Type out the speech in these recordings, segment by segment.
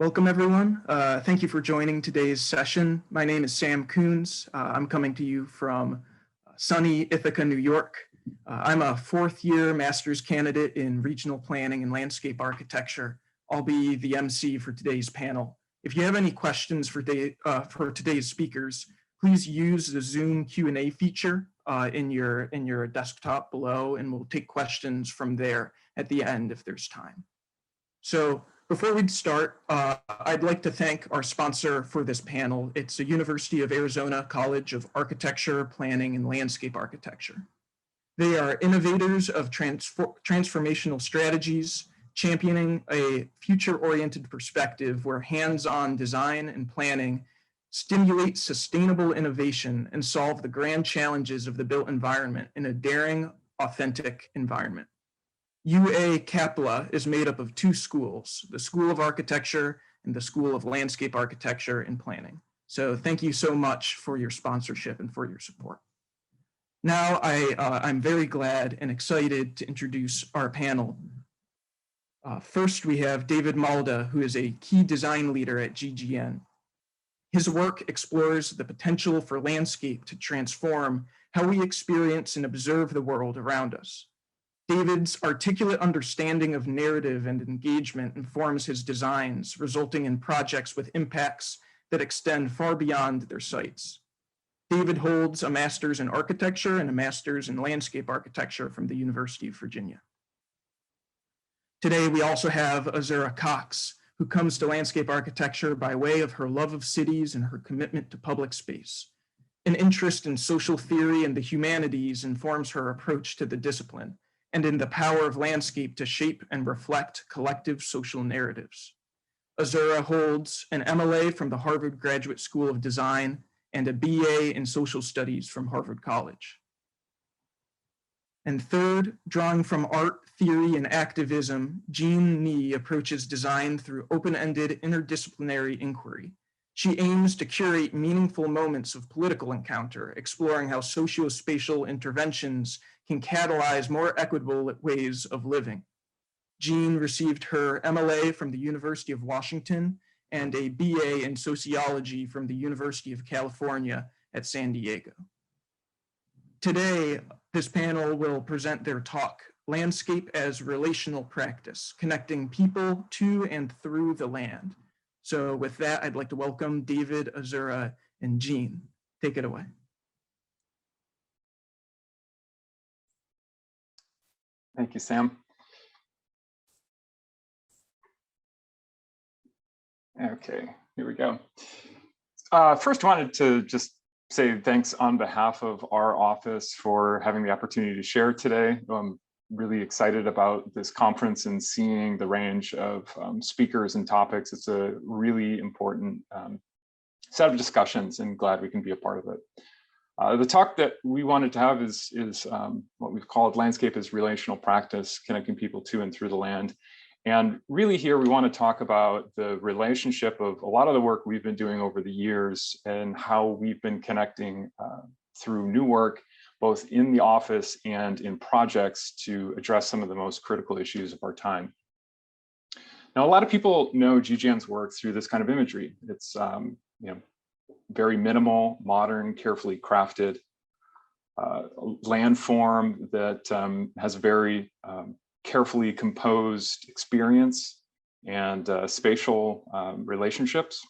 Welcome, everyone. Thank you for joining today's session. My name is Sam Coons. I'm coming to you from sunny Ithaca, New York. I'm a fourth-year master's candidate in regional planning and landscape architecture. I'll be the MC for today's panel. If you have any questions for today's speakers, please use the Zoom Q&A feature in your desktop below, and we'll take questions from there at the end if there's time. So before we start, I'd like to thank our sponsor for this panel. It's the University of Arizona College of Architecture, Planning, and Landscape Architecture. They are innovators of transformational strategies, championing a future-oriented perspective where hands-on design and planning stimulate sustainable innovation and solve the grand challenges of the built environment in a daring, authentic environment. UA Capella is made up of two schools, the School of Architecture and the School of Landscape Architecture and Planning. So thank you so much for your sponsorship and for your support. Now I'm very glad and excited to introduce our panel. First, we have David Malda, who is a key design leader at GGN. His work explores the potential for landscape to transform how we experience and observe the world around us. David's articulate understanding of narrative and engagement informs his designs, resulting in projects with impacts that extend far beyond their sites. David holds a master's in architecture and a master's in landscape architecture from the University of Virginia. Today, we also have Azzurra Cox, who comes to landscape architecture by way of her love of cities and her commitment to public space. An interest in social theory and the humanities informs her approach to the discipline, and in the power of landscape to shape and reflect collective social narratives. Azzurra holds an MLA from the Harvard Graduate School of Design and a BA in Social Studies from Harvard College. And third, drawing from art, theory, and activism, Jean Nee approaches design through open-ended interdisciplinary inquiry. She aims to curate meaningful moments of political encounter, exploring how socio-spatial interventions can catalyze more equitable ways of living. Jean received her MLA from the University of Washington and a BA in Sociology from the University of California at San Diego. Today, this panel will present their talk, Landscape as Relational Practice, Connecting People to and Through the Land. So with that, I'd like to welcome David, Azzurra, and Jean. Take it away. Thank you, Sam. Okay, here we go. First, I wanted to just say thanks on behalf of our office for having the opportunity to share today. I'm really excited about this conference and seeing the range of speakers and topics. It's a really important set of discussions, and glad we can be a part of it. The talk that we wanted to have is what we've called Landscape as Relational Practice, Connecting People to and Through the Land. And really here we want to talk about the relationship of a lot of the work we've been doing over the years and how we've been connecting through new work, both in the office and in projects to address some of the most critical issues of our time. Now, a lot of people know GGN's work through this kind of imagery. It's very minimal, modern, carefully crafted landform that has a very carefully composed experience and spatial relationships,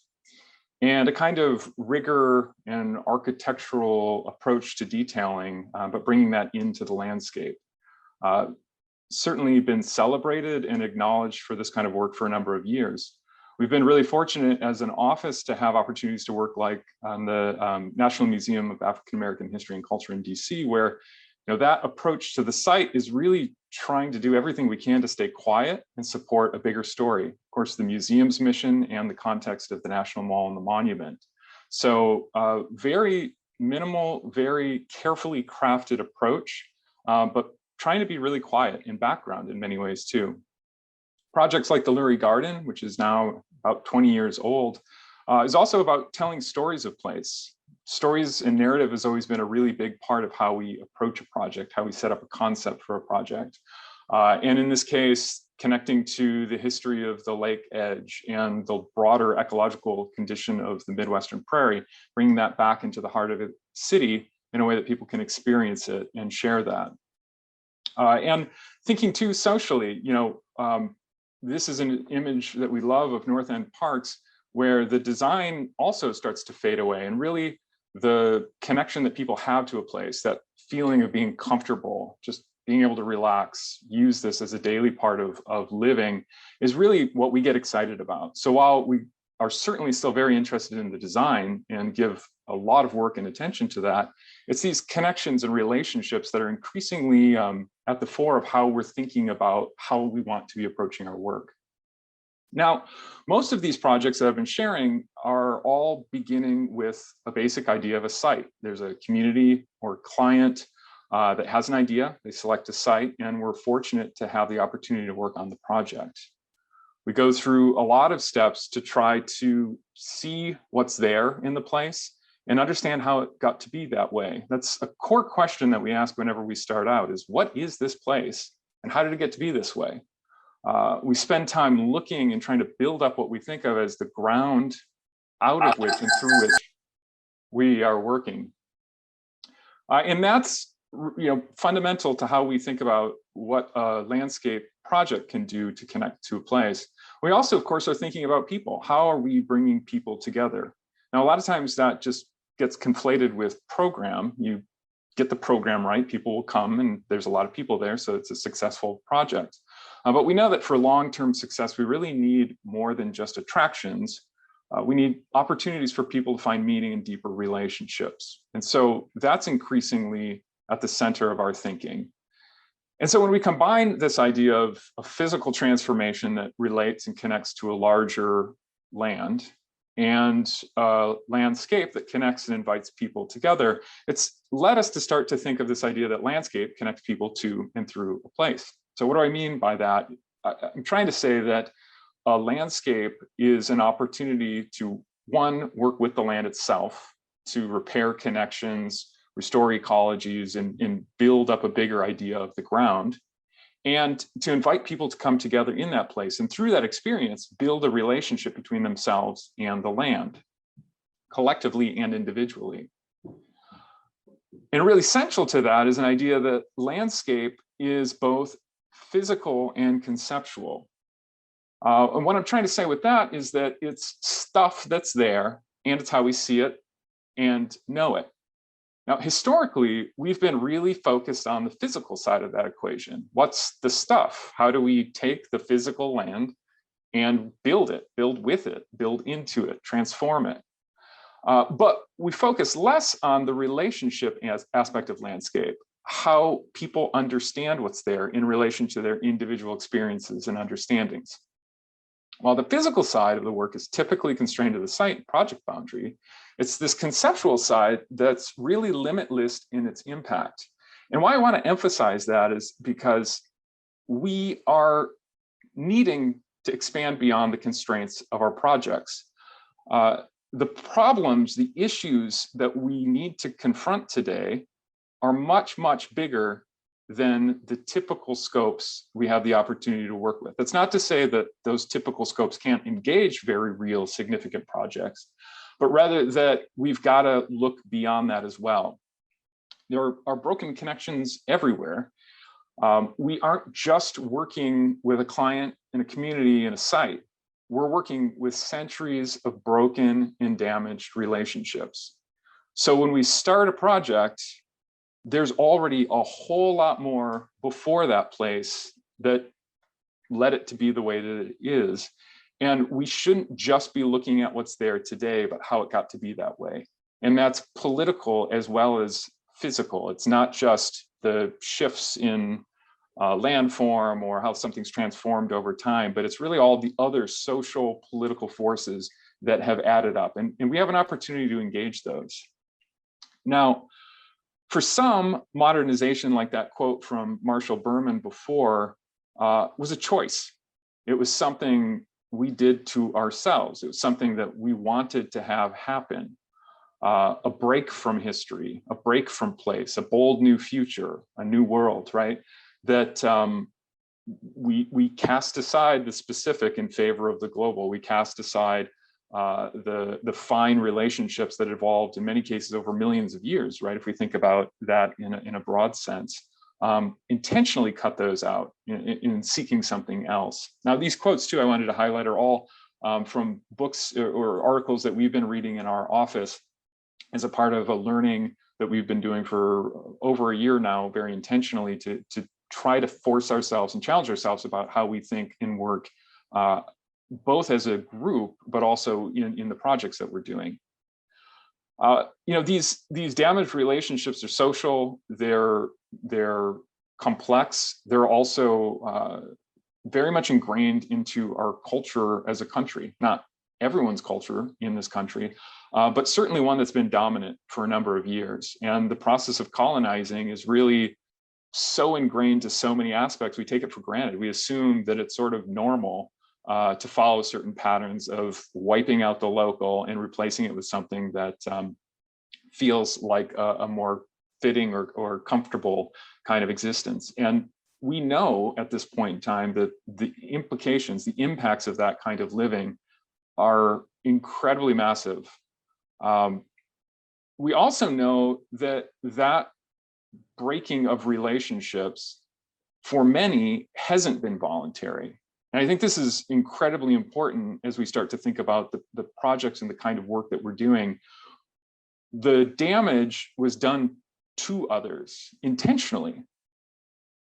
and a kind of rigor and architectural approach to detailing, but bringing that into the landscape. Certainly been celebrated and acknowledged for this kind of work for a number of years. We've been really fortunate as an office to have opportunities to work like on the National Museum of African American History and Culture in DC, where that approach to the site is really trying to do everything we can to stay quiet and support a bigger story. Of course, the museum's mission and the context of the National Mall and the monument. So very minimal, very carefully crafted approach, but trying to be really quiet in background in many ways too. Projects like the Lurie Garden, which is now about 20 years old, is also about telling stories of place. Stories and narrative has always been a really big part of how we approach a project, how we set up a concept for a project. And in this case, connecting to the history of the lake edge and the broader ecological condition of the Midwestern prairie, bringing that back into the heart of the city in a way that people can experience it and share that. And thinking too socially, this is an image that we love of North End parks, where the design also starts to fade away, and really the connection that people have to a place, that feeling of being comfortable, just being able to relax, use this as a daily part of living, is really what we get excited about. So while we are certainly still very interested in the design and give a lot of work and attention to that, it's these connections and relationships that are increasingly at the fore of how we're thinking about how we want to be approaching our work. Now, most of these projects that I've been sharing are all beginning with a basic idea of a site. There's a community or client that has an idea, they select a site, and we're fortunate to have the opportunity to work on the project. We go through a lot of steps to try to see what's there in the place and understand how it got to be that way. That's a core question that we ask whenever we start out, is what is this place and how did it get to be this way? We spend time looking and trying to build up what we think of as the ground out of which and through which we are working. And that's fundamental to how we think about what a landscape project can do to connect to a place. We also, of course, are thinking about people. How are we bringing people together? Now, a lot of times that just gets conflated with program. You get the program right, people will come, and there's a lot of people there, so it's a successful project. But we know that for long-term success, we really need more than just attractions. We need opportunities for people to find meaning and deeper relationships. And so that's increasingly at the center of our thinking. And so when we combine this idea of a physical transformation that relates and connects to a larger land and a landscape that connects and invites people together, it's led us to start to think of this idea that landscape connects people to and through a place. So what do I mean by that? I'm trying to say that a landscape is an opportunity to, one, work with the land itself, to repair connections, restore ecologies, and build up a bigger idea of the ground, and to invite people to come together in that place. And through that experience, build a relationship between themselves and the land, collectively and individually. And really central to that is an idea that landscape is both physical and conceptual. And what I'm trying to say with that is that it's stuff that's there, and it's how we see it and know it. Now, historically, we've been really focused on the physical side of that equation. What's the stuff? How do we take the physical land and build it, build with it, build into it, transform it? But we focus less on the relationship aspect of landscape, how people understand what's there in relation to their individual experiences and understandings. While the physical side of the work is typically constrained to the site project boundary, it's this conceptual side that's really limitless in its impact. And why I want to emphasize that is because we are needing to expand beyond the constraints of our projects. The problems, the issues that we need to confront today are much, much bigger than the typical scopes we have the opportunity to work with. That's not to say that those typical scopes can't engage very real, significant projects, but rather that we've got to look beyond that as well. There are broken connections everywhere. We aren't just working with a client in a community in a site. We're working with centuries of broken and damaged relationships. So when we start a project, there's already a whole lot more before that place that led it to be the way that it is. And we shouldn't just be looking at what's there today, but how it got to be that way. And that's political as well as physical. It's not just the shifts in landform or how something's transformed over time, but it's really all the other social, political forces that have added up. And we have an opportunity to engage those. Now, for some, modernization, like that quote from Marshall Berman before, was a choice. It was something we did to ourselves. It was something that we wanted to have happen. A break from history, a break from place, a bold new future, a new world, right? That we cast aside the specific in favor of the global. We cast aside the fine relationships that evolved in many cases over millions of years, right? If we think about that in a broad sense, intentionally cut those out in seeking something else. Now, these quotes too, I wanted to highlight, are all from books or articles that we've been reading in our office as a part of a learning that we've been doing for over a year now, very intentionally, to try to force ourselves and challenge ourselves about how we think and work, both as a group, but also in the projects that we're doing. These damaged relationships are social, they're complex, they're also very much ingrained into our culture as a country. Not everyone's culture in this country, but certainly one that's been dominant for a number of years. And the process of colonizing is really so ingrained to so many aspects, we take it for granted. We assume that it's sort of normal to follow certain patterns of wiping out the local and replacing it with something that feels like a more fitting or comfortable kind of existence. And we know at this point in time that the implications, the impacts of that kind of living are incredibly massive. We also know that breaking of relationships for many hasn't been voluntary. And I think this is incredibly important as we start to think about the projects and the kind of work that we're doing. The damage was done to others intentionally.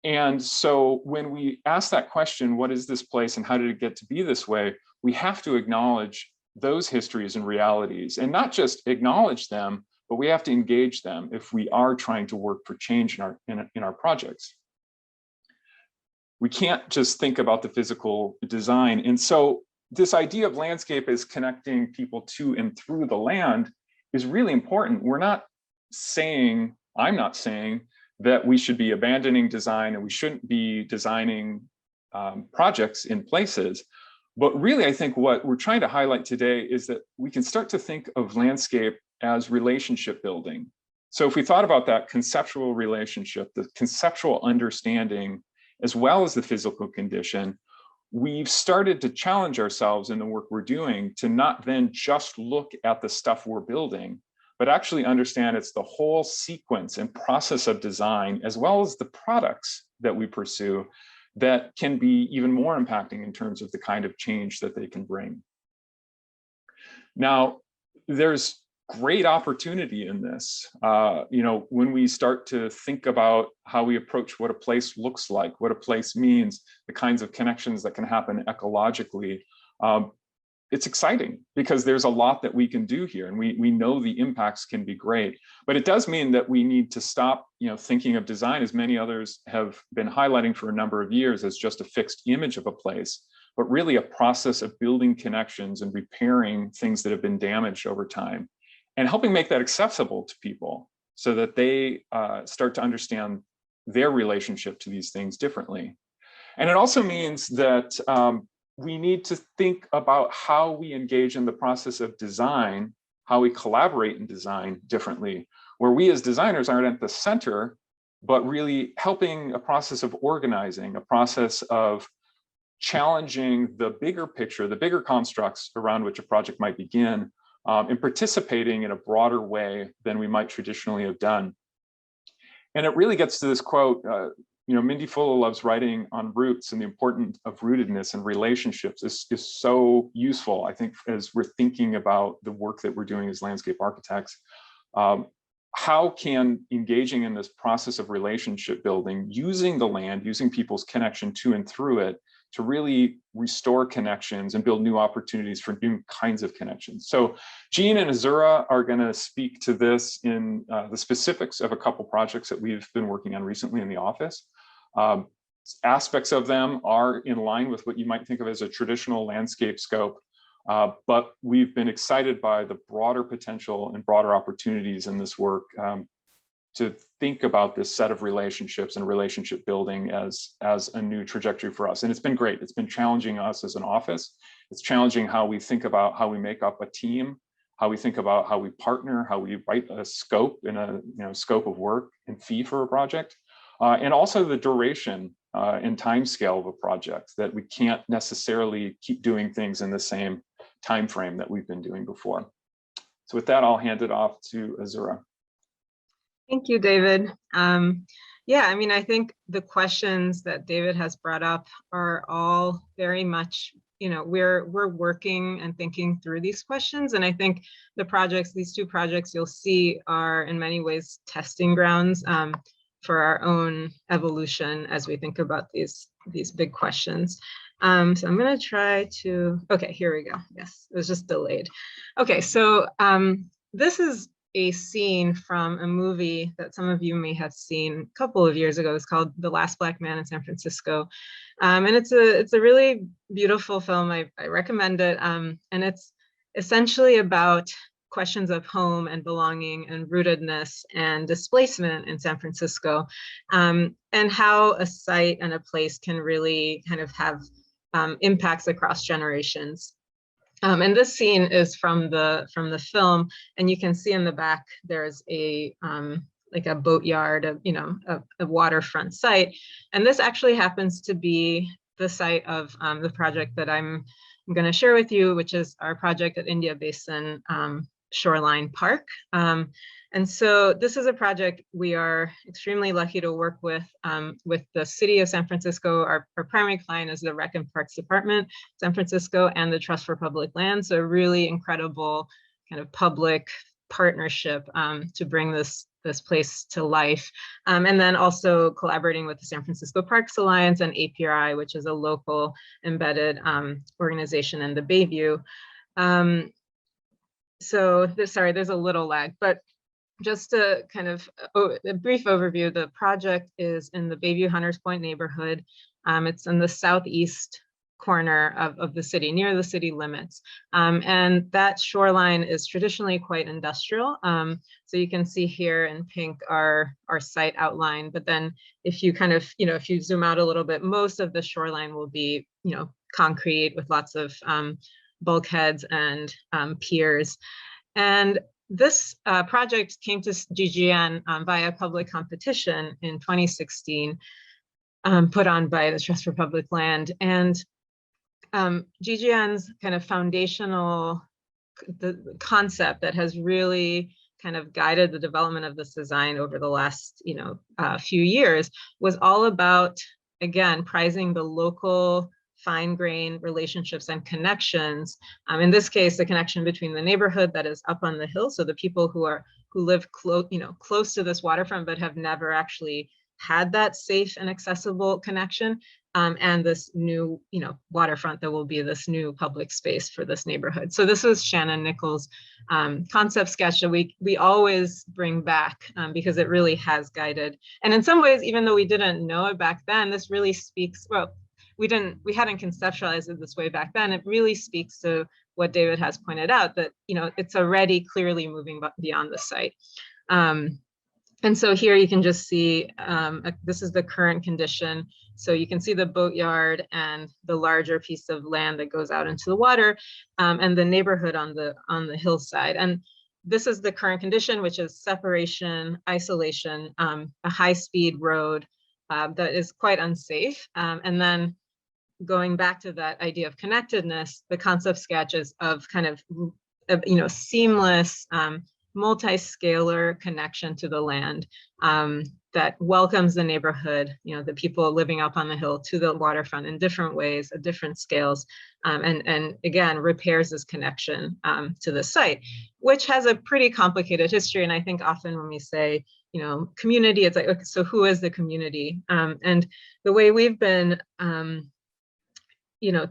And so when we ask that question, what is this place and how did it get to be this way? We have to acknowledge those histories and realities, and not just acknowledge them, but we have to engage them if we are trying to work for change in our projects. We can't just think about the physical design. And so this idea of landscape as connecting people to and through the land is really important. I'm not saying that we should be abandoning design and we shouldn't be designing projects in places. But really, I think what we're trying to highlight today is that we can start to think of landscape as relationship building. So if we thought about that conceptual relationship, the conceptual understanding, as well as the physical condition, we've started to challenge ourselves in the work we're doing to not then just look at the stuff we're building, but actually understand it's the whole sequence and process of design, as well as the products that we pursue, that can be even more impacting in terms of the kind of change that they can bring. Now, there's great opportunity in this. When we start to think about how we approach what a place looks like, what a place means, the kinds of connections that can happen ecologically, it's exciting because there's a lot that we can do here, and we know the impacts can be great. But it does mean that we need to stop, thinking of design, as many others have been highlighting for a number of years, as just a fixed image of a place, but really a process of building connections and repairing things that have been damaged over time, and helping make that accessible to people so that they start to understand their relationship to these things differently. And it also means that we need to think about how we engage in the process of design, how we collaborate in design differently, where we as designers aren't at the center, but really helping a process of organizing, a process of challenging the bigger picture, the bigger constructs around which a project might begin, and participating in a broader way than we might traditionally have done. And it really gets to this quote, Mindy Fuller loves writing on roots, and the importance of rootedness and relationships is so useful, I think, as we're thinking about the work that we're doing as landscape architects. How can engaging in this process of relationship building, using the land, using people's connection to and through it, to really restore connections and build new opportunities for new kinds of connections. So Jean and Azzurra are going to speak to this in the specifics of a couple projects that we've been working on recently in the office. Aspects of them are in line with what you might think of as a traditional landscape scope, but we've been excited by the broader potential and broader opportunities in this work to think about this set of relationships and relationship building as a new trajectory for us. And it's been great. It's been challenging us as an office. It's challenging how we think about how we make up a team, how we think about how we partner, how we write a scope in a scope of work and fee for a project. and also the duration and time scale of a project, that we can't necessarily keep doing things in the same time frame that we've been doing before. So with that, I'll hand it off to Azzurra. Thank you, David. Yeah, I mean, I think the questions that David has brought up are all very much, you know, we're working and thinking through these questions. And I think the projects, these two projects you'll see, are in many ways testing grounds for our own evolution as we think about these big questions. So I'm going to try to, okay, here we go. Yes, it was just delayed. Okay, so this is a scene from a movie that some of you may have seen a couple of years ago. It's called The Last Black Man in San Francisco. And it's a really beautiful film. I recommend it. And it's essentially about questions of home and belonging and rootedness and displacement in San Francisco, and how a site and a place can really kind of have impacts across generations. And this scene is from the film, and you can see in the back there's a like a boatyard, a waterfront site, and this actually happens to be the site of the project that I'm going to share with you, which is our project at India Basin Shoreline Park. And so this is a project we are extremely lucky to work with the city of San Francisco. Our primary client is the Rec and Parks Department, San Francisco, and the Trust for Public Land. So a really incredible kind of public partnership to bring this place to life. And then also collaborating with the San Francisco Parks Alliance and APRI, which is a local embedded organization in the Bayview. Sorry, there's a little lag, but just to kind of a brief overview, the project is in the Bayview Hunters Point neighborhood. It's in the southeast corner of the city, near the city limits. And that shoreline is traditionally quite industrial. So you can see here in pink our site outline, but then if you kind of, if you zoom out a little bit, most of the shoreline will be, concrete with lots of bulkheads and piers. And this project came to GGN via public competition in 2016, put on by the Trust for Public Land. And GGN's kind of foundational the concept that has really kind of guided the development of this design over the last few years was all about, again, prizing the local fine-grained relationships and connections. In this case, the connection between the neighborhood that is up on the hill, so the people who live close to this waterfront but have never actually had that safe and accessible connection, and this new waterfront that will be this new public space for this neighborhood. So this was Shannon Nichols' concept sketch that we always bring back because it really has guided. And in some ways, even though we didn't know it back then, this really speaks, well, we hadn't conceptualized it this way back then. It really speaks to what David has pointed out, that it's already clearly moving beyond the site. And so here you can just see, this is the current condition. So you can see the boatyard and the larger piece of land that goes out into the water, and the neighborhood on the hillside. And this is the current condition, which is separation, isolation, a high-speed road that is quite unsafe. And then going back to that idea of connectedness, the concept sketches of kind of seamless, multi-scalar connection to the land that welcomes the neighborhood, the people living up on the hill, to the waterfront in different ways, at different scales, and again, repairs this connection to the site, which has a pretty complicated history. And I think often when we say, community, it's like, okay, so who is the community? And the way we've been,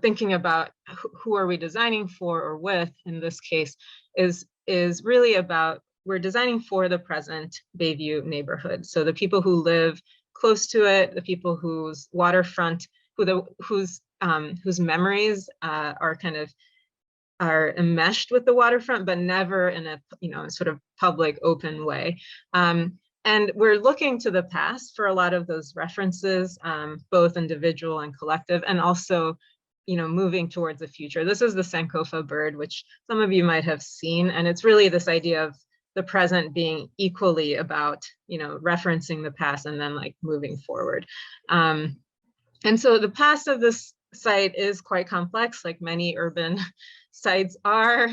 thinking about who are we designing for or with in this case is really about, we're designing for the present Bayview neighborhood. So the people who live close to it, the people whose waterfront, whose memories are enmeshed with the waterfront, but never in a sort of public, open way. And we're looking to the past for a lot of those references, both individual and collective, and also moving towards the future. This is the Sankofa bird, which some of you might have seen. And it's really this idea of the present being equally about, referencing the past and then like moving forward. And so the past of this site is quite complex, like many urban sites are.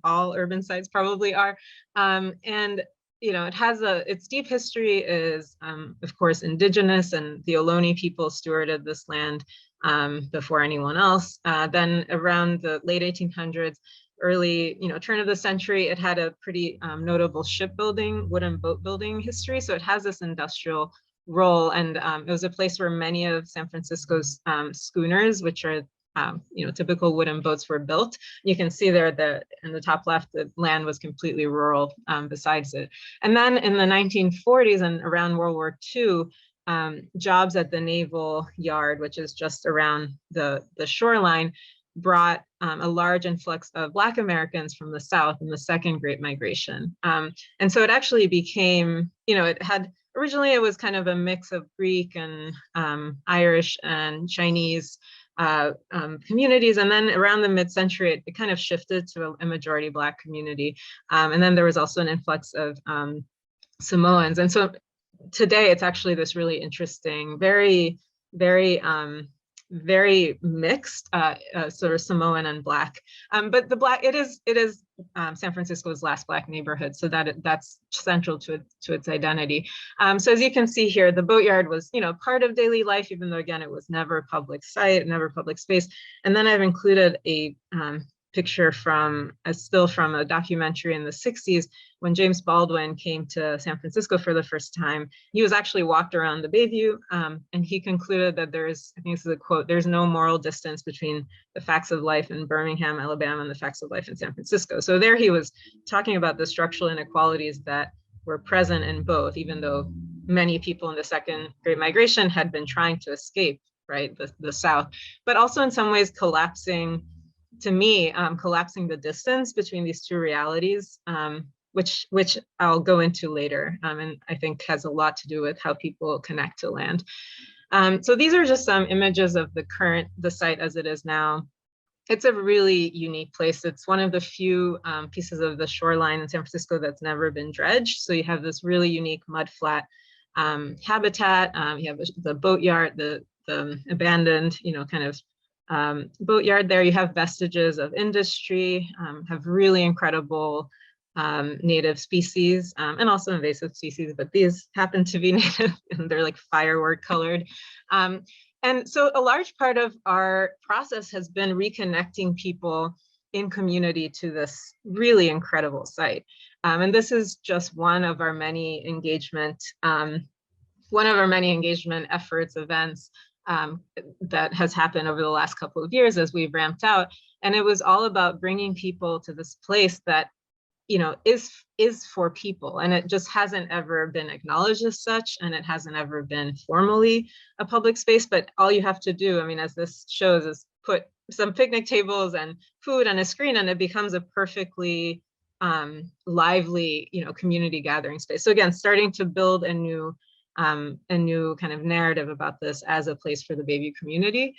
All urban sites probably are. And it has its deep history is, of course, indigenous, and the Ohlone people stewarded this land before anyone else. Then around the late 1800s, early, turn of the century, it had a pretty notable shipbuilding, wooden boat building history. So it has this industrial role, and it was a place where many of San Francisco's schooners, which are typical wooden boats, were built. You can see there that in the top left, the land was completely rural besides it. And then in the 1940s and around World War II, jobs at the Naval Yard, which is just around the shoreline, brought a large influx of Black Americans from the South in the second Great Migration. And so it actually became, originally it was kind of a mix of Greek and Irish and Chinese communities. And then around the mid-century, it kind of shifted to a majority Black community. And then there was also an influx of Samoans. And so today it's actually this really interesting, very, very, very mixed sort of Samoan and Black. But the Black, it is San Francisco's last Black neighborhood, so that's central to its identity. So as you can see here, the Boatyard was part of daily life, even though again it was never a public site, never public space. And then I've included a picture from a still from a documentary in the 60s when James Baldwin came to San Francisco for the first time. He was actually walked around the Bayview, and he concluded that there's, I think this is a quote, "There's no moral distance between the facts of life in Birmingham, Alabama, and the facts of life in San Francisco." So there he was talking about the structural inequalities that were present in both, even though many people in the second Great Migration had been trying to escape, right, the South, but also in some ways collapsing, to me, collapsing the distance between these two realities, which I'll go into later, and I think has a lot to do with how people connect to land. So these are just some images of the site as it is now. It's a really unique place. It's one of the few pieces of the shoreline in San Francisco that's never been dredged. So you have this really unique mudflat habitat. You have the Boatyard, the abandoned, kind of Boatyard there. You have vestiges of industry, have really incredible native species and also invasive species, but these happen to be native and they're like firework colored. And so a large part of our process has been reconnecting people in community to this really incredible site. And this is just one of our many engagement efforts, events that has happened over the last couple of years as we've ramped out. And it was all about bringing people to this place that, is for people. And it just hasn't ever been acknowledged as such, and it hasn't ever been formally a public space. But all you have to do, as this shows, is put some picnic tables and food on a screen, and it becomes a perfectly lively, community gathering space. So again, starting to build a new kind of narrative about this as a place for the Bayview community.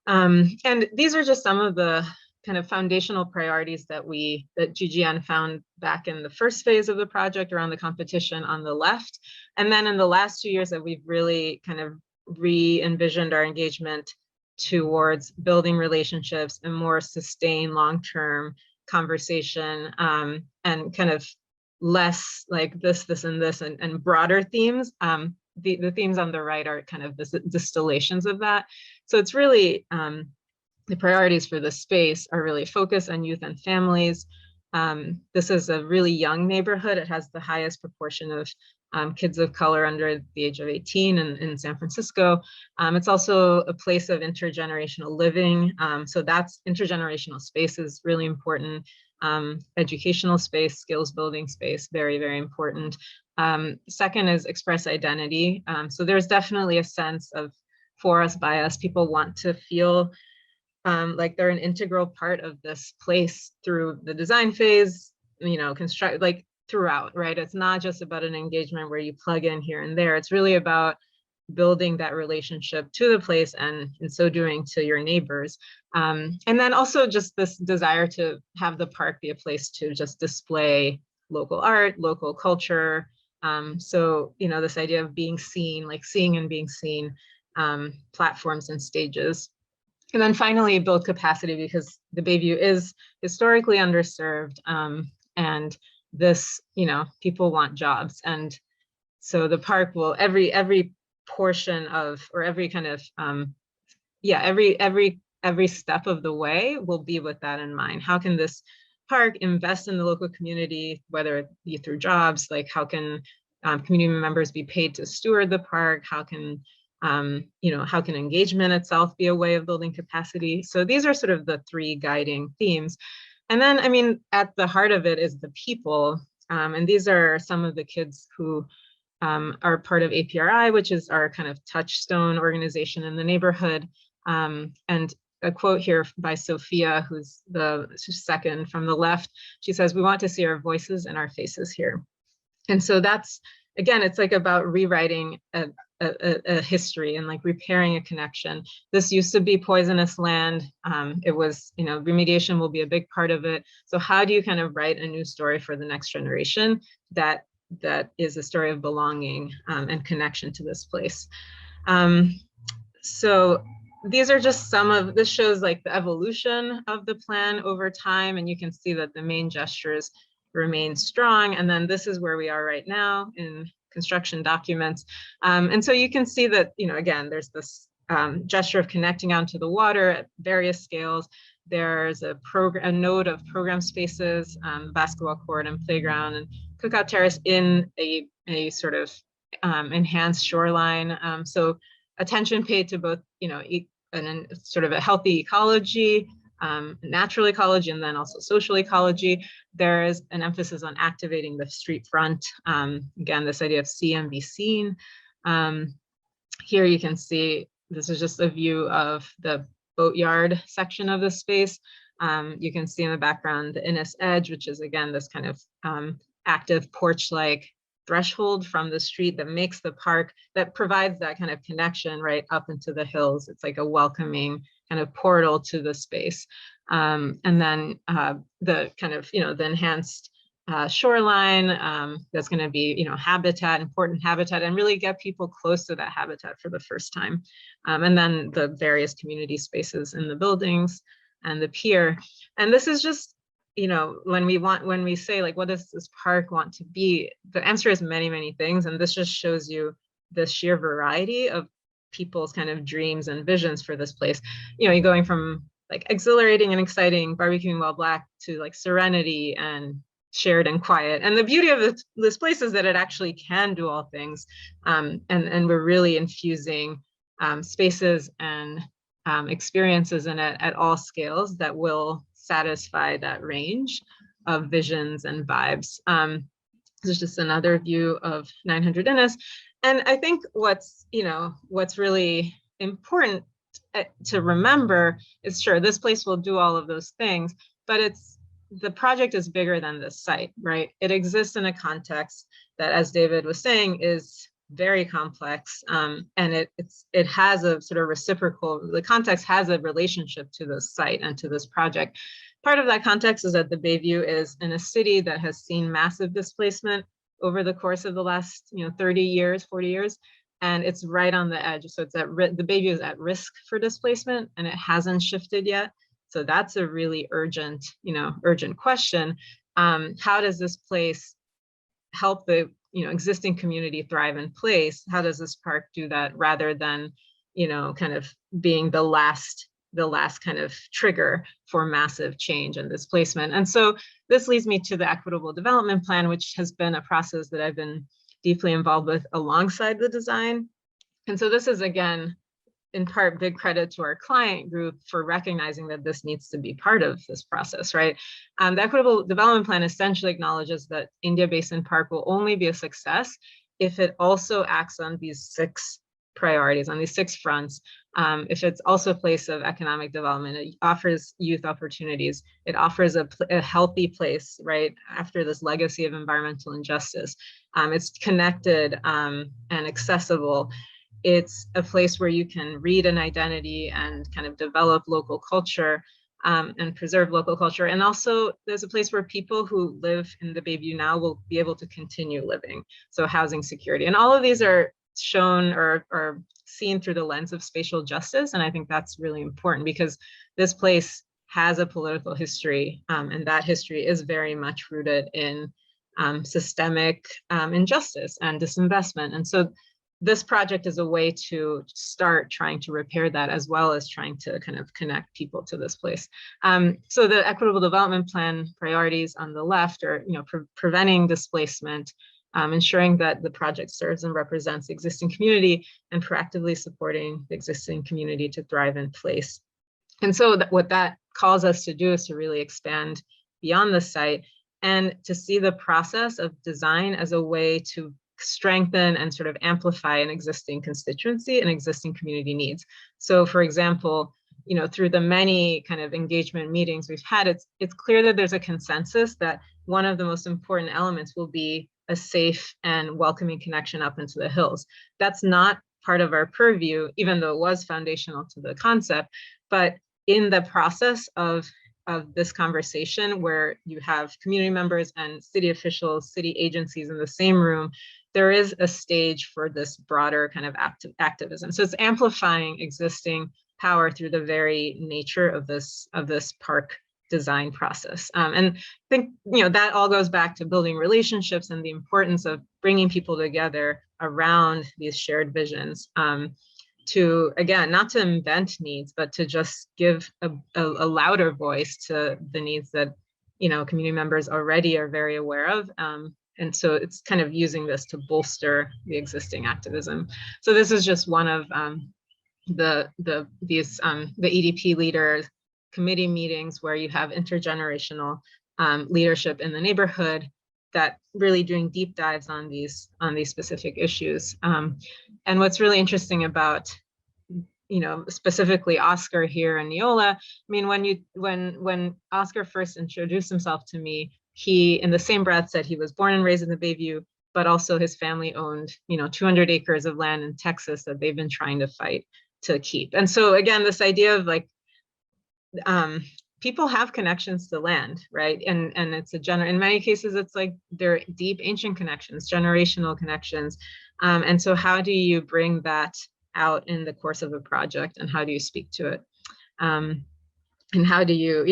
And these are just some of the kind of foundational priorities that GGN found back in the first phase of the project around the competition on the left. And then in the last 2 years that we've really kind of re-envisioned our engagement towards building relationships and more sustained long-term conversation, and kind of less like this, and this, and broader themes. The themes on the right are kind of the distillations of that. So it's really, the priorities for the space are really focus on youth and families. This is a really young neighborhood. It has the highest proportion of kids of color under the age of 18 in San Francisco. It's also a place of intergenerational living. So that's intergenerational space is really important. Educational space, skills building space, very, very important. Second is express identity. So there's definitely a sense of for us, by us, people want to feel like they're an integral part of this place through the design phase, construct, like throughout, right? It's not just about an engagement where you plug in here and there. It's really about building that relationship to the place, and in so doing to your neighbors. And then also just this desire to have the park be a place to just display local art, local culture. So, you know, this idea of being seen, like seeing and being seen, platforms and stages. And then finally, build capacity, because the Bayview is historically underserved. And this, you know, people want jobs. And so the park will, every portion of, or every kind of, every step of the way will be with that in mind. How can this park invest in the local community, whether it be through jobs, like how can community members be paid to steward the park? How can, you know, how can engagement itself be a way of building capacity? So these are sort of the three guiding themes. And then, I mean, at the heart of it is the people. And these are some of the kids who are part of APRI, which is our kind of touchstone organization in the neighborhood. And a quote here by Sophia, who's the second from the left. She says, "We want to see our voices and our faces here." And so that's, again, it's like about rewriting a history and like repairing a connection. This used to be poisonous land. It was, you know, remediation will be a big part of it. So how do you kind of write a new story for the next generation that is a story of belonging and connection to this place? So these are just some of, this shows like the evolution of the plan over time, and you can see that the main gestures remain strong. And then this is where we are right now in construction documents. And so you can see that, you know, again, there's this gesture of connecting out to the water at various scales. There's a node of program spaces, basketball court and playground and cookout terrace in a sort of enhanced shoreline. So attention paid to both, you know, and sort of a healthy ecology, natural ecology, and then also social ecology. There is an emphasis on activating the street front. Again, this idea of see and be seen. Here you can see, this is just a view of the Boatyard section of the space. You can see in the background the Innis Edge, which is again this kind of active porch-like threshold from the street that makes the park, that provides that kind of connection right up into the hills. It's like a welcoming kind of portal to the space. And then the kind of, you know, the enhanced shoreline, that's going to be, you know, habitat, important habitat, and really get people close to that habitat for the first time. And then the various community spaces in the buildings and the pier. And this is just, you know, when we say like, what does this park want to be? The answer is many, many things. And this just shows you the sheer variety of people's kind of dreams and visions for this place. You know, you're going from like exhilarating and exciting barbecuing while black to like serenity and shared and quiet. And the beauty of this place is that it actually can do all things. And we're really infusing spaces and experiences in it at all scales that will satisfy that range of visions and vibes. This is just another view of 900 Innis. And I think what's really important to remember is, sure, this place will do all of those things, but the project is bigger than this site, right? It exists in a context that, as David was saying, is very complex, and it has a sort of reciprocal, the context has a relationship to this site and to this project. Part of that context is that the Bayview is in a city that has seen massive displacement over the course of the last 30 years, 40 years, and it's right on the edge. So it's the Bayview is at risk for displacement, and it hasn't shifted yet. So that's a really urgent question. How does this place help the existing community thrive in place? How does this park do that, rather than kind of being the last kind of trigger for massive change and displacement? And so this leads me to the equitable development plan, which has been a process that I've been deeply involved with alongside the design. And so this is, again, in part, big credit to our client group for recognizing that this needs to be part of this process, right? The equitable development plan essentially acknowledges that India Basin Park will only be a success if it also acts on these 6 priorities, on these 6 fronts. If it's also a place of economic development, it offers youth opportunities, it offers a healthy place, right, after this legacy of environmental injustice. It's connected and accessible. It's a place where you can read an identity and kind of develop local culture. and preserve local culture. And also there's a place where people who live in the Bayview now will be able to continue living. So housing security. And all of these are shown or seen through the lens of spatial justice. And I think that's really important because this place has a political history, and that history is very much rooted in systemic injustice and disinvestment. And so this project is a way to start trying to repair that, as well as trying to kind of connect people to this place. So the equitable development plan priorities on the left are, preventing displacement, ensuring that the project serves and represents the existing community, and proactively supporting the existing community to thrive in place. And so what that calls us to do is to really expand beyond the site and to see the process of design as a way to strengthen and sort of amplify an existing constituency and existing community needs. So for example, through the many kind of engagement meetings we've had, it's clear that there's a consensus that one of the most important elements will be a safe and welcoming connection up into the hills. That's not part of our purview, even though it was foundational to the concept, but in the process of this conversation, where you have community members and city officials, city agencies in the same room, there is a stage for this broader kind of activism. So it's amplifying existing power through the very nature of this park design process. And I think, that all goes back to building relationships and the importance of bringing people together around these shared visions, to, again, not to invent needs, but to just give a louder voice to the needs that, community members already are very aware of. And so it's kind of using this to bolster the existing activism. So this is just one of the EDP leader committee meetings where you have intergenerational leadership in the neighborhood that really doing deep dives on these specific issues. And what's really interesting about, specifically Oscar here and Neola, I mean, when Oscar first introduced himself to me, he, in the same breath, said he was born and raised in the Bayview, but also his family owned, 200 acres of land in Texas that they've been trying to fight to keep. And so again, this idea of like, people have connections to land, right? And it's in many cases, it's like they're deep ancient connections, generational connections. And so how do you bring that out in the course of a project, and how do you speak to it? And how do you,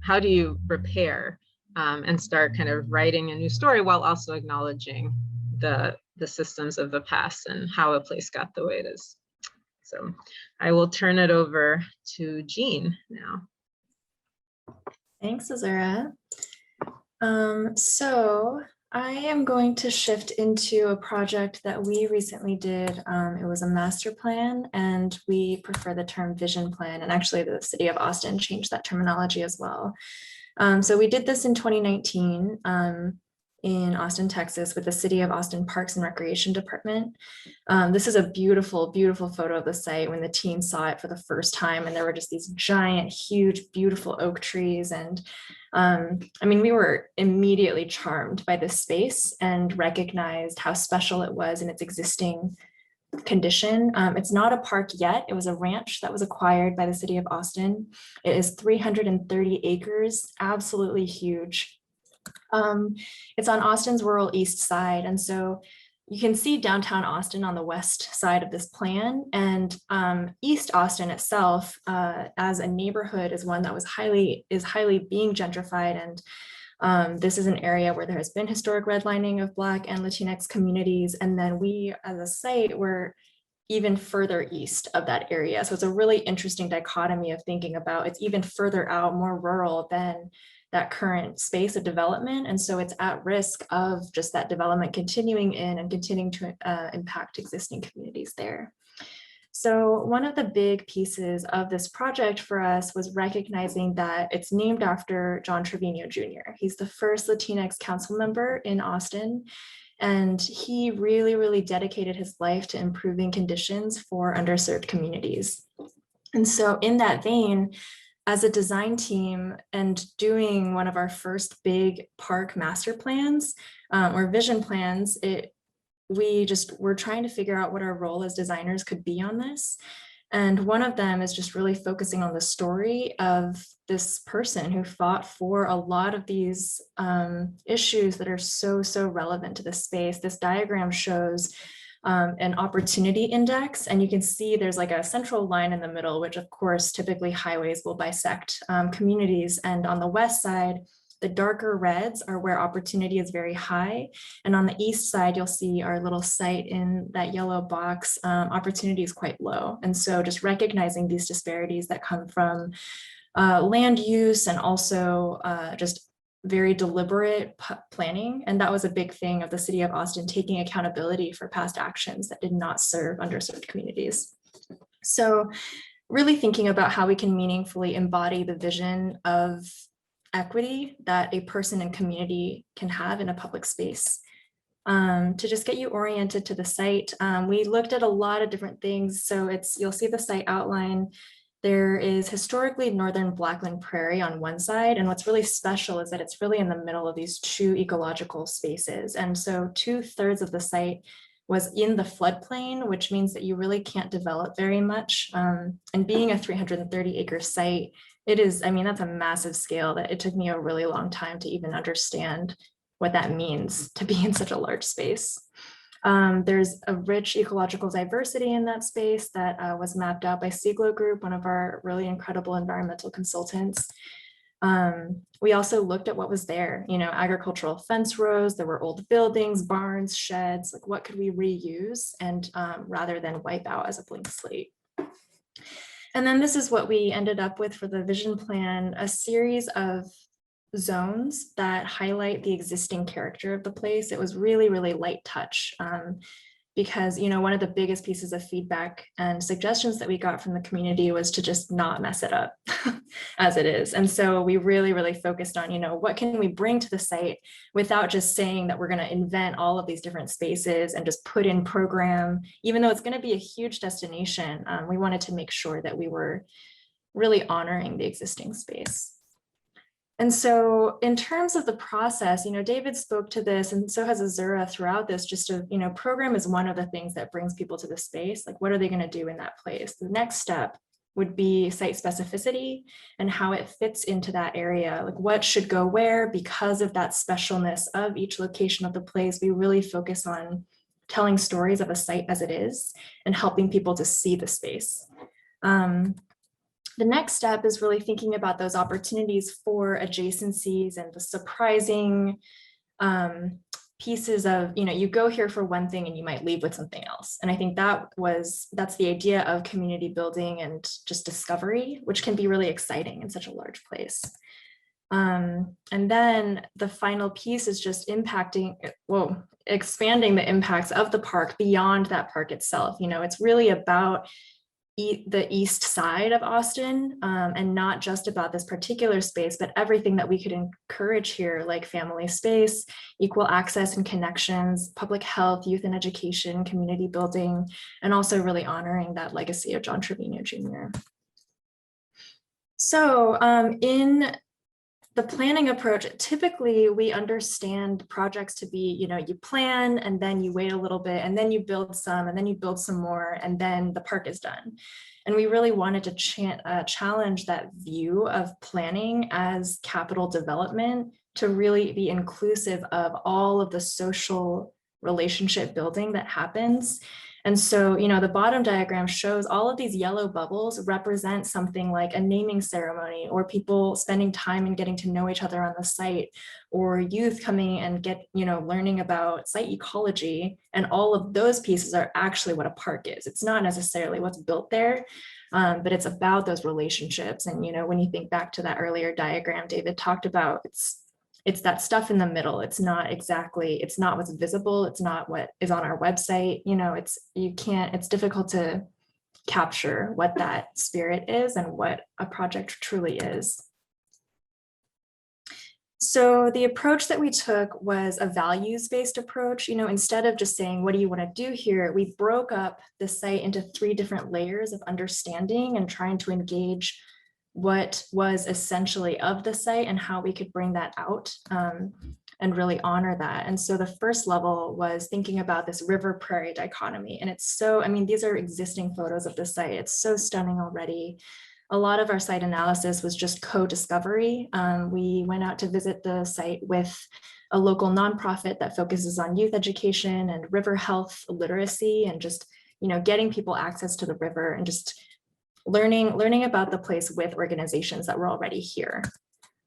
how do you repair and start kind of writing a new story while also acknowledging the systems of the past and how a place got the way it is? So I will turn it over to Jean now. Thanks, Azzurra. So I am going to shift into a project that we recently did. It was a master plan, and we prefer the term vision plan. And actually the city of Austin changed that terminology as well. So we did this in 2019 in Austin, Texas, with the City of Austin Parks and Recreation Department. This is a beautiful, beautiful photo of the site when the team saw it for the first time, and there were just these giant, huge, beautiful oak trees. And I mean, we were immediately charmed by this space and recognized how special it was in its existing condition. It's not a park yet. It was a ranch that was acquired by the City of Austin. It is 330 acres, absolutely huge. It's on Austin's rural east side. And so you can see downtown Austin on the west side of this plan, and East Austin itself as a neighborhood is one that is highly being gentrified. And this is an area where there has been historic redlining of Black and Latinx communities. And then we as a site were even further east of that area. So it's a really interesting dichotomy of thinking about, it's even further out, more rural than that current space of development. And so it's at risk of just that development continuing in and continuing to impact existing communities there. So one of the big pieces of this project for us was recognizing that it's named after John Trevino Jr. He's the first Latinx council member in Austin. And he really, really dedicated his life to improving conditions for underserved communities. And so in that vein, as a design team and doing one of our first big park master plans or vision plans, we're trying to figure out what our role as designers could be on this. And one of them is just really focusing on the story of this person who fought for a lot of these issues that are so relevant to the space. This diagram shows an opportunity index, and you can see there's like a central line in the middle, which of course typically highways will bisect communities. And on the west side, the darker reds are where opportunity is very high. And on the east side, you'll see our little site in that yellow box, opportunity is quite low. And so just recognizing these disparities that come from land use and also just very deliberate planning. And that was a big thing of the city of Austin, taking accountability for past actions that did not serve underserved communities. So really thinking about how we can meaningfully embody the vision of equity that a person and community can have in a public space. To just get you oriented to the site, we looked at a lot of different things. So you'll see the site outline. There is historically northern Blackland Prairie on one side, and what's really special is that it's really in the middle of these two ecological spaces. And so 2/3 of the site was in the floodplain, which means that you really can't develop very much. And being a 330-acre site, it is, I mean, that's a massive scale that it took me a really long time to even understand what that means to be in such a large space. There's a rich ecological diversity in that space that was mapped out by Siglo Group, one of our really incredible environmental consultants. We also looked at what was there, agricultural fence rows, there were old buildings, barns, sheds, like what could we reuse and rather than wipe out as a blank slate. And then this is what we ended up with for the vision plan, a series of zones that highlight the existing character of the place. It was really light touch because, one of the biggest pieces of feedback and suggestions that we got from the community was to just not mess it up as it is. And so we really focused on, what can we bring to the site without just saying that we're going to invent all of these different spaces and just put in program, even though it's going to be a huge destination. We wanted to make sure that we were really honoring the existing space. And so in terms of the process, David spoke to this, and so has Azzurra throughout this, just to, program is one of the things that brings people to the space. Like, what are they going to do in that place? The next step would be site specificity and how it fits into that area. Like, what should go where because of that specialness of each location of the place. We really focus on telling stories of a site as it is and helping people to see the space. The next step is really thinking about those opportunities for adjacencies and the surprising pieces of, you go here for one thing and you might leave with something else. And I think that's the idea of community building and just discovery, which can be really exciting in such a large place. And then the final piece is just expanding the impacts of the park beyond that park itself. It's really about the east side of Austin and not just about this particular space, but everything that we could encourage here, like family space, equal access and connections, public health, youth and education, community building, and also really honoring that legacy of John Trevino Jr. So in the planning approach, typically we understand projects to be, you plan and then you wait a little bit and then you build some and then you build some more and then the park is done. And we really wanted to challenge that view of planning as capital development to really be inclusive of all of the social relationship building that happens. And so, the bottom diagram shows all of these yellow bubbles represent something like a naming ceremony or people spending time and getting to know each other on the site, or youth coming and learning about site ecology. And all of those pieces are actually what a park is. It's not necessarily what's built there, but it's about those relationships. And, when you think back to that earlier diagram David talked about, it's that stuff in the middle. It's not what's visible. It's not what is on our website. It's difficult to capture what that spirit is and what a project truly is. So the approach that we took was a values-based approach. Instead of just saying, what do you want to do here? We broke up the site into 3 different layers of understanding and trying to engage what was essentially of the site and how we could bring that out. and really honor that. And so the first level was thinking about this river prairie dichotomy. And it's so, I mean, these are existing photos of the site. It's so stunning already. A lot of our site analysis was just co-discovery. We went out to visit the site with a local nonprofit that focuses on youth education and river health literacy, and just, you know, getting people access to the river and just learning about the place with organizations that were already here.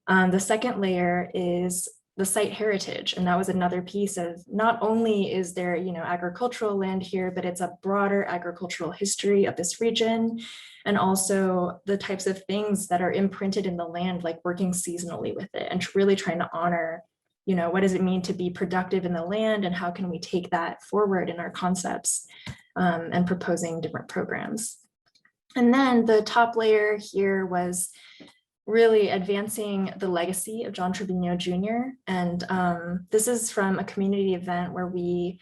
The second layer is the site heritage. And that was another piece of, not only is there, you know, agricultural land here, but it's a broader agricultural history of this region. And also the types of things that are imprinted in the land, like working seasonally with it and really trying to honor, you know, what does it mean to be productive in the land, and how can we take that forward in our concepts, and proposing different programs. And then the top layer here was really advancing the legacy of John Trevino Jr. And this is from a community event where we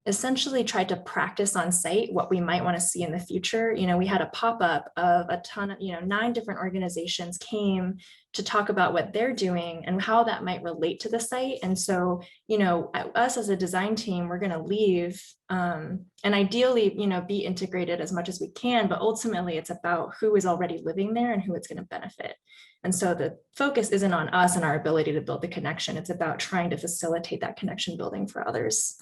essentially tried to practice on site what we might want to see in the future. You know, we had a pop-up of a ton of, you know, 9 different organizations came to talk about what they're doing and how that might relate to the site. And so, you know, us as a design team, we're going to leave and ideally, you know, be integrated as much as we can, but ultimately it's about who is already living there and who it's going to benefit. And so the focus isn't on us and our ability to build the connection. It's about trying to facilitate that connection building for others.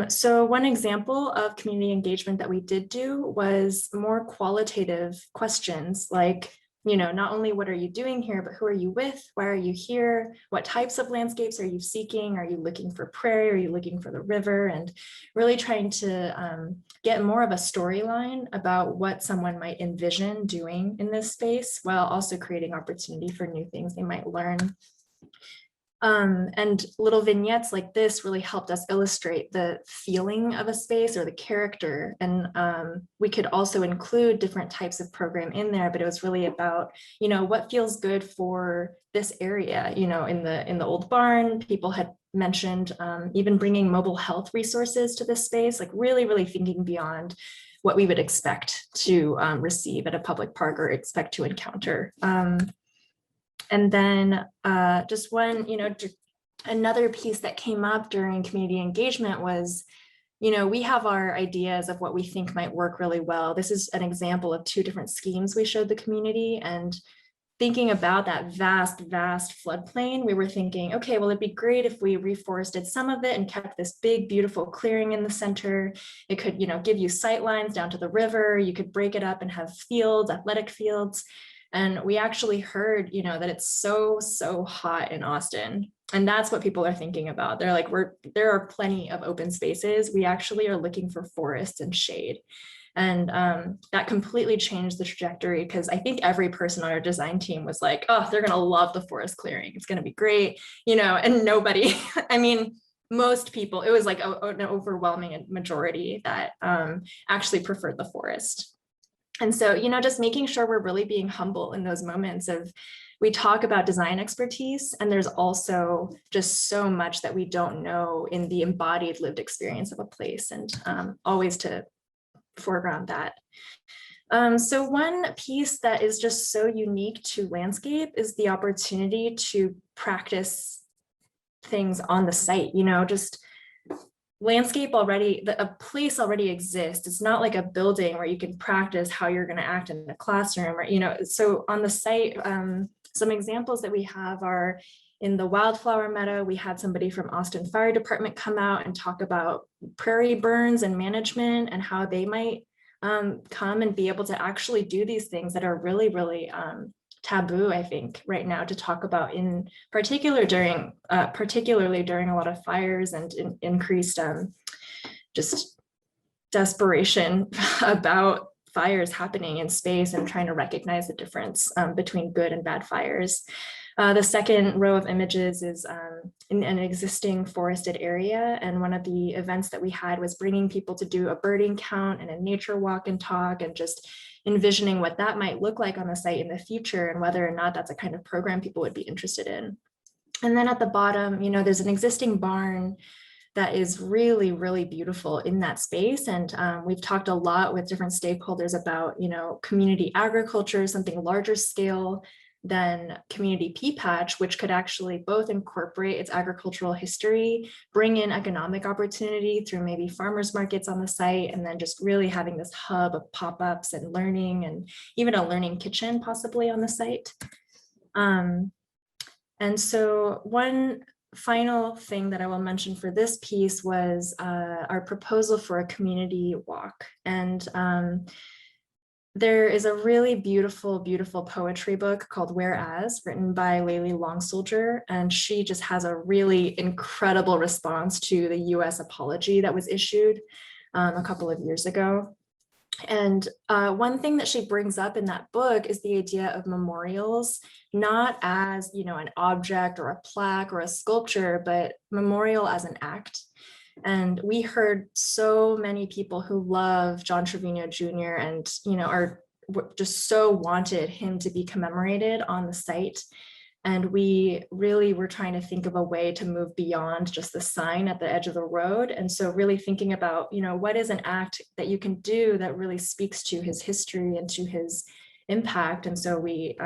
So one example of community engagement that we did do was more qualitative questions like, you know, not only what are you doing here, but who are you with? Why are you here? What types of landscapes are you seeking? Are you looking for prairie? Are you looking for the river? And really trying to get more of a storyline about what someone might envision doing in this space, while also creating opportunity for new things they might learn. And little vignettes like this really helped us illustrate the feeling of a space or the character. And we could also include different types of program in there, but it was really about, you know, what feels good for this area. You know, in the old barn, people had mentioned even bringing mobile health resources to this space, like really thinking beyond what we would expect to receive at a public park or expect to encounter. And then just one, you know, another piece that came up during community engagement was, you know, we have our ideas of what we think might work really well. This is an example of 2 different schemes we showed the community, and thinking about that vast floodplain, we were thinking, okay, well, it'd be great if we reforested some of it and kept this big, beautiful clearing in the center. It could, you know, give you sight lines down to the river. You could break it up and have fields, athletic fields. And we actually heard, you know, that it's so hot in Austin. And that's what people are thinking about. They're like, there are plenty of open spaces. We actually are looking for forests and shade. And that completely changed the trajectory, because I think every person on our design team was like, oh, they're going to love the forest clearing. It's going to be great, you know, and nobody, I mean, most people, it was like an overwhelming majority that actually preferred the forest. And so, you know, just making sure we're really being humble in those moments of, we talk about design expertise, and there's also just so much that we don't know in the embodied lived experience of a place, and always to foreground that. So one piece that is just so unique to landscape is the opportunity to practice things on the site, you know, just landscape already, a place already exists. It's not like a building where you can practice how you're going to act in the classroom, or, you know, so on the site, some examples that we have are in the wildflower meadow. We had somebody from Austin Fire Department come out and talk about prairie burns and management and how they might come and be able to actually do these things that are really taboo, I think, right now to talk about, in particular during, particularly during a lot of fires and increased just desperation about fires happening in space, and trying to recognize the difference between good and bad fires. The second row of images is in an existing forested area. And one of the events that we had was bringing people to do a birding count and a nature walk and talk, and just envisioning what that might look like on the site in the future, and whether or not that's a kind of program people would be interested in. And then at the bottom, you know, there's an existing barn that is really beautiful in that space. And we've talked a lot with different stakeholders about, you know, community agriculture, something larger scale then Community Pea Patch, which could actually both incorporate its agricultural history, bring in economic opportunity through maybe farmers markets on the site, and then just really having this hub of pop-ups and learning, and even a learning kitchen possibly on the site. And so one final thing that I will mention for this piece was our proposal for a community walk. And there is a really beautiful, beautiful poetry book called Whereas, written by Layli Long Soldier, and she just has a really incredible response to the US apology that was issued a couple of years ago. And one thing that she brings up in that book is the idea of memorials, not as, you know, an object or a plaque or a sculpture, but memorial as an act. And we heard so many people who love John Trevino Jr. and, you know, are just so wanted him to be commemorated on the site. And we really were trying to think of a way to move beyond just the sign at the edge of the road. And so really thinking about, you know, what is an act that you can do that really speaks to his history and to his impact. And so we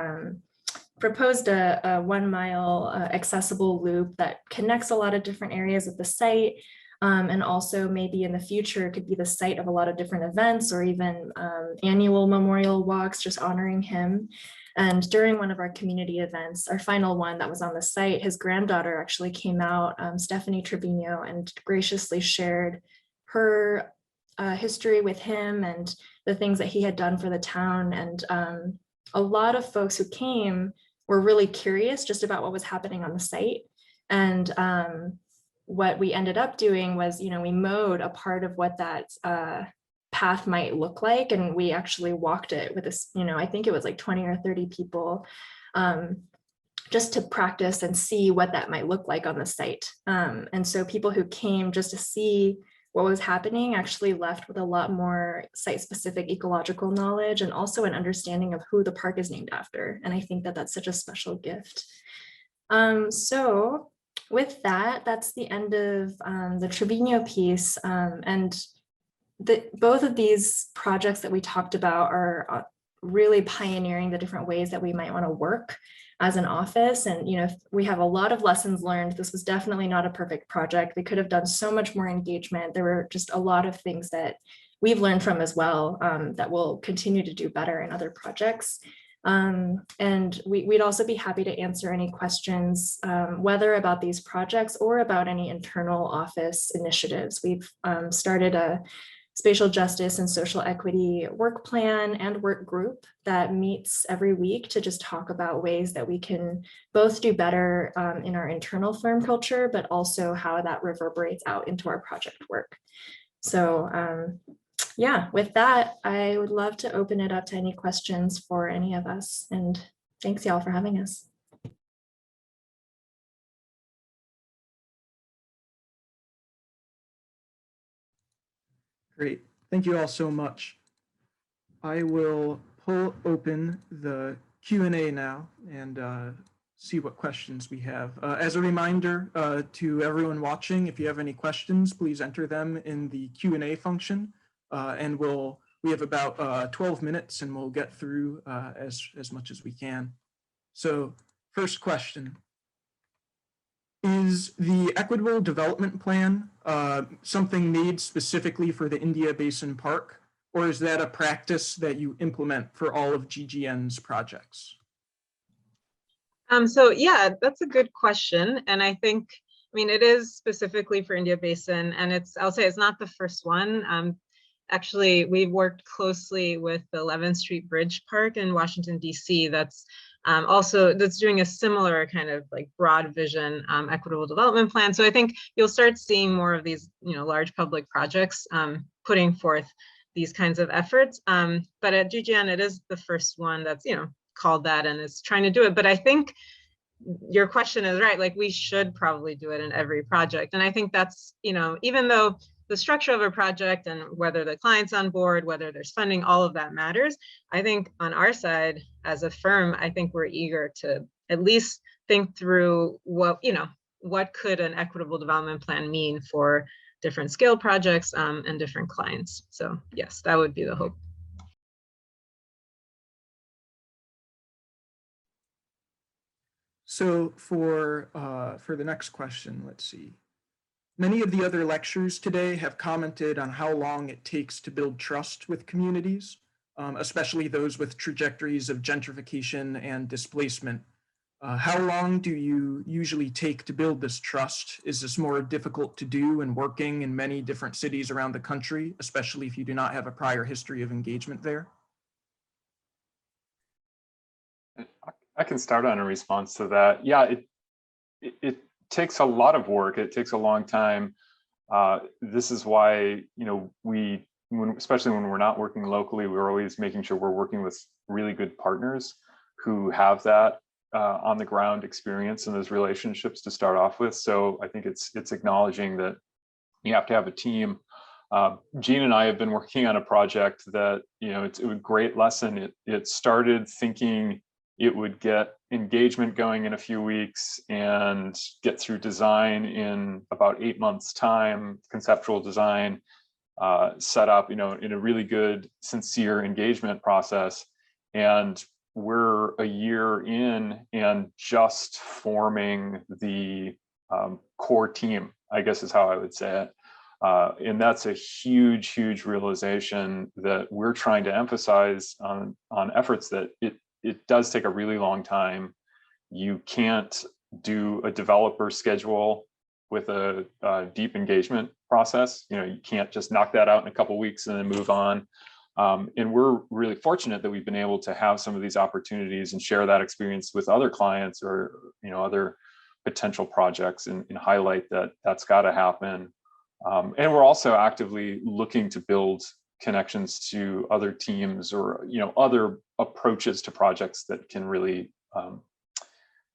proposed a 1 mile accessible loop that connects a lot of different areas of the site. And also maybe in the future could be the site of a lot of different events or even annual memorial walks, just honoring him. And during one of our community events, our final one that was on the site, his granddaughter actually came out, Stephanie Trevino, and graciously shared her history with him and the things that he had done for the town. And a lot of folks who came were really curious just about what was happening on the site. And what we ended up doing was, you know, we mowed a part of what that path might look like. And we actually walked it with this, you know, I think it was like 20 or 30 people just to practice and see what that might look like on the site. And so people who came just to see what was happening actually left with a lot more site-specific ecological knowledge and also an understanding of who the park is named after. And I think that that's such a special gift. So with that, that's the end of the Trevino piece. And both of these projects that we talked about are really pioneering the different ways that we might want to work as an office. And, you know, we have a lot of lessons learned. This was definitely not a perfect project. We could have done so much more engagement. There were just a lot of things that we've learned from as well that we'll continue to do better in other projects. And we'd also be happy to answer any questions, whether about these projects or about any internal office initiatives. We've started a spatial justice and social equity work plan and work group that meets every week to just talk about ways that we can both do better in our internal firm culture, but also how that reverberates out into our project work. So yeah, with that, I would love to open it up to any questions for any of us. And thanks y'all for having us. Great. Thank you all so much. I will pull open the Q&A now and see what questions we have. As a reminder to everyone watching, if you have any questions, please enter them in the Q&A function. And we have about 12 minutes and we'll get through as much as we can. So first question. Is the equitable development plan something made specifically for the India Basin Park, or is that a practice that you implement for all of GGN's projects? So yeah, that's a good question. And I think, I mean, it is specifically for India Basin, and I'll say it's not the first one. Actually, we've worked closely with the 11th Street Bridge Park in Washington, D.C. That's doing a similar kind of like broad vision equitable development plan. So I think you'll start seeing more of these, you know, large public projects putting forth these kinds of efforts. But at GGN, it is the first one that's, you know, called that and is trying to do it. But I think your question is right, like we should probably do it in every project. And I think that's, you know, even though the structure of a project and whether the client's on board, whether there's funding, all of that matters. I think on our side as a firm, I think we're eager to at least think through what could an equitable development plan mean for different scale projects and different clients. So yes, that would be the hope. So for the next question, let's see. Many of the other lectures today have commented on how long it takes to build trust with communities, especially those with trajectories of gentrification and displacement. How long do you usually take to build this trust? Is this more difficult to do in working in many different cities around the country, especially if you do not have a prior history of engagement there? I can start on a response to that. Yeah, it takes a lot of work. It takes a long time. This is why, especially when we're not working locally, we're always making sure we're working with really good partners who have that on the ground experience and those relationships to start off with. So I think it's acknowledging that you have to have a team. Jean and I have been working on a project that, it's a great lesson. It started thinking it would get engagement going in a few weeks and get through design in about 8 months time, conceptual design, set up, in a really good, sincere engagement process. And we're a year in and just forming the core team, I guess is how I would say it. And that's a huge, huge realization that we're trying to emphasize on efforts that it does take a really long time. You can't do a developer schedule with a deep engagement process. You can't just knock that out in a couple of weeks and then move on. And we're really fortunate that we've been able to have some of these opportunities and share that experience with other clients or other potential projects and highlight that that's got to happen. And we're also actively looking to build connections to other teams or other approaches to projects that can really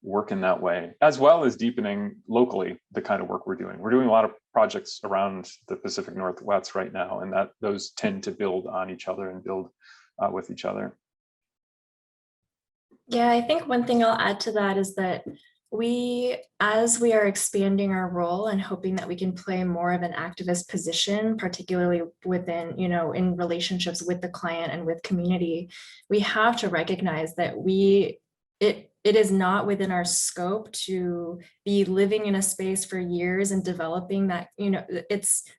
work in that way, as well as deepening locally the kind of work we're doing. We're doing a lot of projects around the Pacific Northwest right now, and those tend to build on each other and build with each other. Yeah, I think one thing I'll add to that is that as we are expanding our role and hoping that we can play more of an activist position, particularly within, in relationships with the client and with community, we have to recognize that it is not within our scope to be living in a space for years and developing that,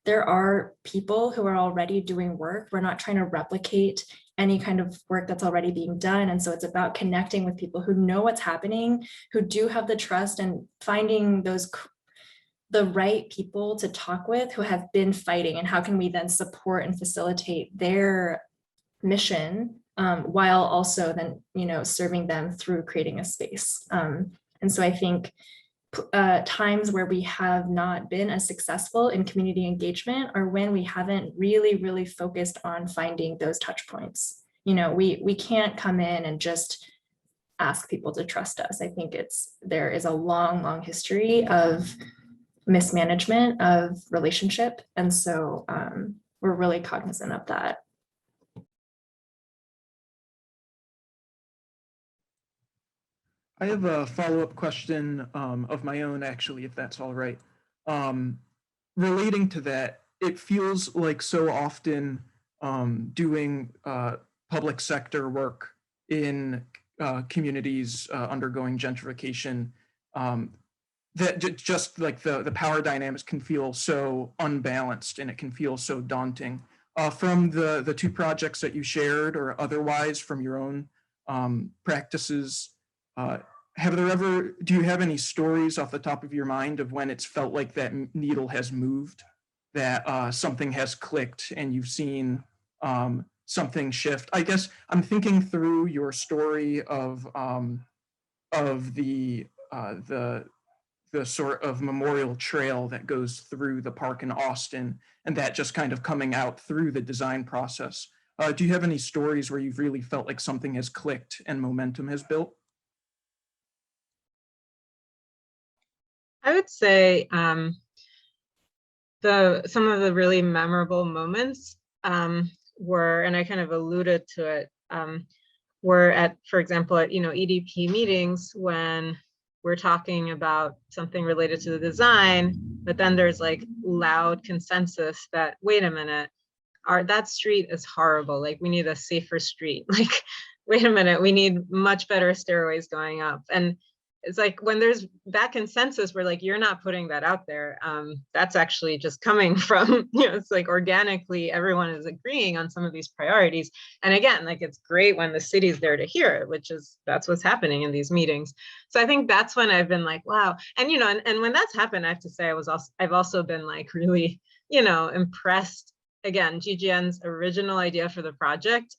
there are people who are already doing work. We're not trying to replicate any kind of work that's already being done. And so it's about connecting with people who know what's happening, who do have the trust, and finding the right people to talk with who have been fighting, and how can we then support and facilitate their mission while also then, serving them through creating a space. And so I think times where we have not been as successful in community engagement are when we haven't really focused on finding those touch points. We can't come in and just ask people to trust us. I think there is a long history of mismanagement of relationship. And so we're really cognizant of that. I have a follow-up question of my own, actually, if that's all right. Relating to that, it feels like so often doing public sector work in communities undergoing gentrification, that just like the power dynamics can feel so unbalanced, and it can feel so daunting. From the two projects that you shared, or otherwise from your own practices, do you have any stories off the top of your mind of when it's felt like that needle has moved, that something has clicked and you've seen something shift? I guess I'm thinking through your story of the sort of memorial trail that goes through the park in Austin, and that just kind of coming out through the design process. Do you have any stories where you've really felt like something has clicked and momentum has built? I would say some of the really memorable moments were, and I kind of alluded to it, were at, for example, at EDP meetings when we're talking about something related to the design, but then there's like loud consensus that, wait a minute, that street is horrible. Like, we need a safer street. Like, wait a minute, we need much better stairways going up. And it's like when there's that consensus where like you're not putting that out there, that's actually just coming from, it's like organically everyone is agreeing on some of these priorities. And again, like it's great when the city's there to hear it, that's what's happening in these meetings. So I think that's when I've been like, wow. And and when that's happened, I have to say I've also been like really, impressed. Again, GGN's original idea for the project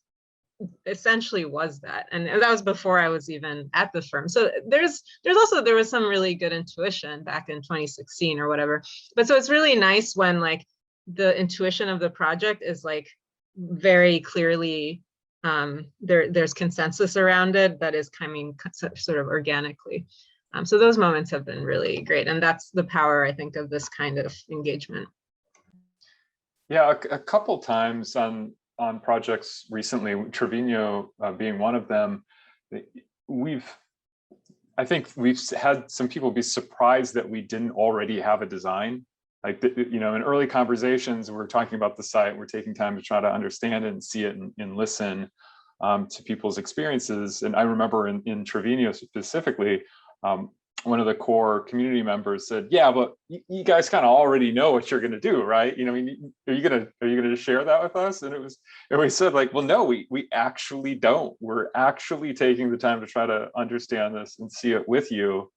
essentially was that, and that was before I was even at the firm. So there was some really good intuition back in 2016 or whatever. But so it's really nice when like the intuition of the project is like very clearly there's consensus around it that is coming sort of organically. So those moments have been really great, and that's the power, I think, of this kind of engagement. Yeah, a couple times on projects recently, Trevino being one of them, I think we've had some people be surprised that we didn't already have a design. Like, in early conversations, we're talking about the site, we're taking time to try to understand it and see it and listen to people's experiences. And I remember in Trevino specifically, one of the core community members said, "Yeah, but you guys kind of already know what you're going to do, right? Are you going to share that with us?" And we said like, "Well, no, we actually don't. We're actually taking the time to try to understand this and see it with you."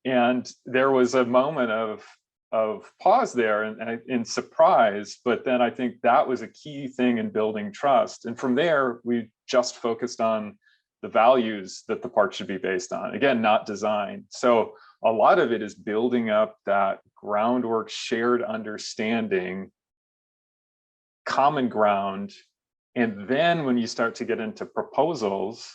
And there was a moment of pause there and surprise, but then I think that was a key thing in building trust. And from there, we just focused on the values that the park should be based on. Again, not design. So a lot of it is building up that groundwork, shared understanding, common ground. And then when you start to get into proposals,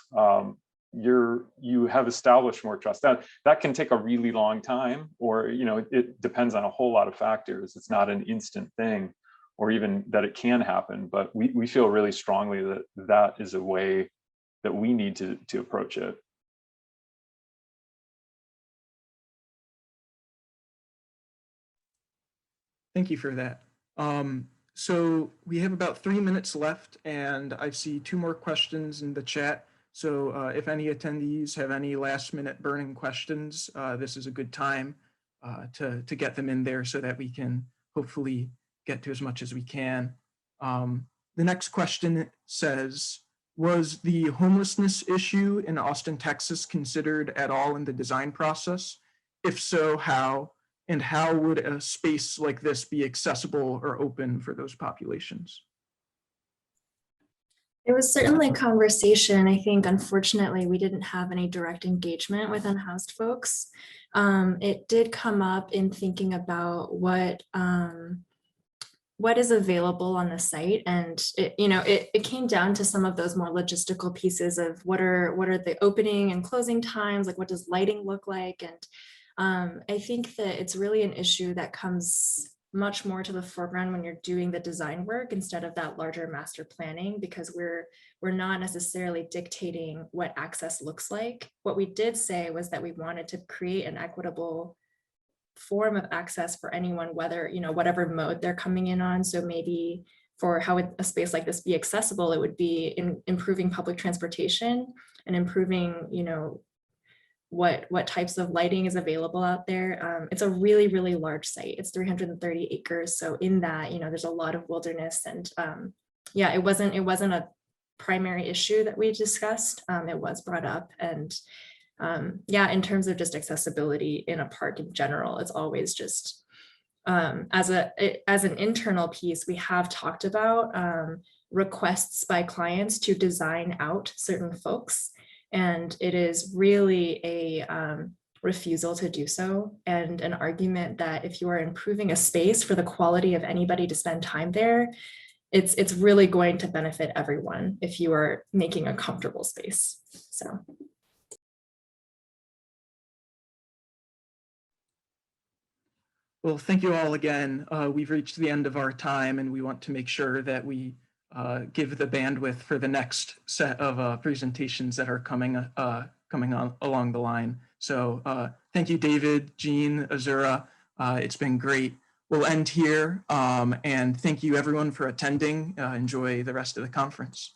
you have established more trust. That can take a really long time, or it depends on a whole lot of factors. It's not an instant thing, or even that it can happen. But we feel really strongly that is a way that we need to approach it. Thank you for that. So we have about 3 minutes left, and I see 2 more questions in the chat. So if any attendees have any last-minute burning questions, this is a good time to get them in there so that we can hopefully get to as much as we can. The next question says, was the homelessness issue in Austin, Texas considered at all in the design process? If so, how? And how would a space like this be accessible or open for those populations? It was certainly a conversation. I think, unfortunately, we didn't have any direct engagement with unhoused folks. It did come up in thinking about what is available on the site, and it came down to some of those more logistical pieces of what are the opening and closing times, like what does lighting look like, and I think that it's really an issue that comes much more to the foreground when you're doing the design work instead of that larger master planning, because we're not necessarily dictating what access looks like. What we did say was that we wanted to create an equitable form of access for anyone, whether, whatever mode they're coming in on. So maybe for how a space like this be accessible, it would be in improving public transportation and improving, what types of lighting is available out there. It's a really, really large site. It's 330 acres. So in that, there's a lot of wilderness, and yeah, it wasn't a primary issue that we discussed. It was brought up, and yeah, in terms of just accessibility in a park in general, it's always just as an internal piece, we have talked about requests by clients to design out certain folks. And it is really a refusal to do so, and an argument that if you are improving a space for the quality of anybody to spend time there, it's really going to benefit everyone if you are making a comfortable space. So. Well, thank you all again. We've reached the end of our time, and we want to make sure that we give the bandwidth for the next set of presentations that are coming on along the line. So thank you, David, Jean, Azzurra. It's been great. We'll end here, and thank you everyone for attending. Enjoy the rest of the conference.